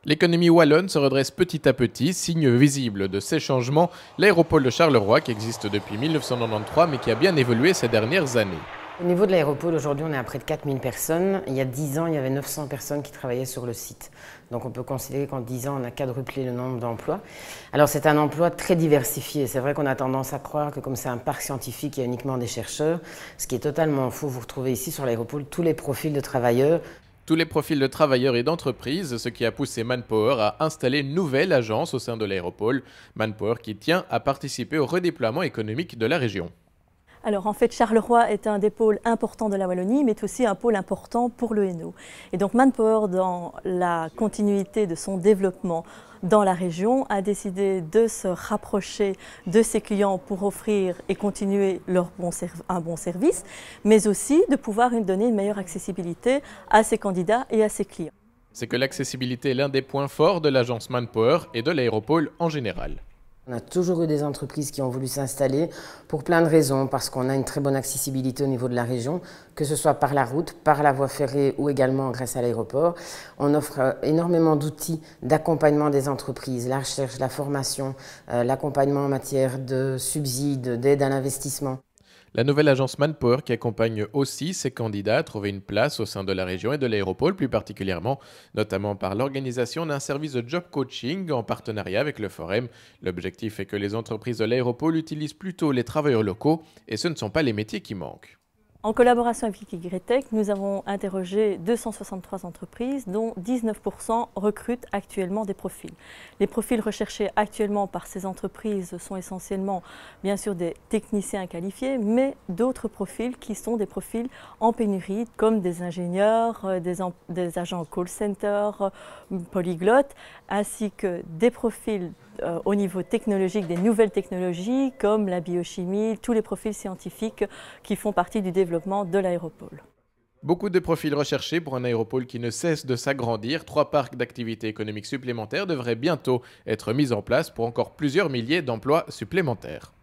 L'économie wallonne se redresse petit à petit, signe visible de ces changements, l'aéroport de Charleroi qui existe depuis 1993 mais qui a bien évolué ces dernières années. Au niveau de l'aéroport, aujourd'hui, on est à près de 4000 personnes. Il y a 10 ans, il y avait 900 personnes qui travaillaient sur le site. Donc on peut considérer qu'en 10 ans, on a quadruplé le nombre d'emplois. Alors c'est un emploi très diversifié. C'est vrai qu'on a tendance à croire que comme c'est un parc scientifique, il y a uniquement des chercheurs, ce qui est totalement faux. Vous retrouvez ici sur l'aéroport tous les profils de travailleurs. Tous les profils de travailleurs et d'entreprises, ce qui a poussé Manpower à installer une nouvelle agence au sein de l'aéroport. Manpower qui tient à participer au redéploiement économique de la région. Alors en fait, Charleroi est un des pôles importants de la Wallonie, mais est aussi un pôle important pour le Hainaut. Et donc Manpower, dans la continuité de son développement dans la région, a décidé de se rapprocher de ses clients pour offrir et continuer un bon service, mais aussi de pouvoir donner une meilleure accessibilité à ses candidats et à ses clients. C'est que l'accessibilité est l'un des points forts de l'agence Manpower et de l'aéroport en général. On a toujours eu des entreprises qui ont voulu s'installer pour plein de raisons, parce qu'on a une très bonne accessibilité au niveau de la région, que ce soit par la route, par la voie ferrée ou également grâce à l'aéroport. On offre énormément d'outils d'accompagnement des entreprises, la recherche, la formation, l'accompagnement en matière de subsides, d'aide à l'investissement. La nouvelle agence Manpower qui accompagne aussi ses candidats à trouver une place au sein de la région et de l'aéroport plus particulièrement, notamment par l'organisation d'un service de job coaching en partenariat avec le Forum. L'objectif est que les entreprises de l'aéroport utilisent plutôt les travailleurs locaux et ce ne sont pas les métiers qui manquent. En collaboration avec YTech, nous avons interrogé 263 entreprises dont 19% recrutent actuellement des profils. Les profils recherchés actuellement par ces entreprises sont essentiellement bien sûr des techniciens qualifiés, mais d'autres profils qui sont des profils en pénurie comme des ingénieurs, des agents call center, polyglottes, ainsi que des profils au niveau technologique, des nouvelles technologies comme la biochimie, tous les profils scientifiques qui font partie du développement de l'aéroport. Beaucoup de profils recherchés pour un aéroport qui ne cesse de s'agrandir. 3 parcs d'activités économiques supplémentaires devraient bientôt être mis en place pour encore plusieurs milliers d'emplois supplémentaires.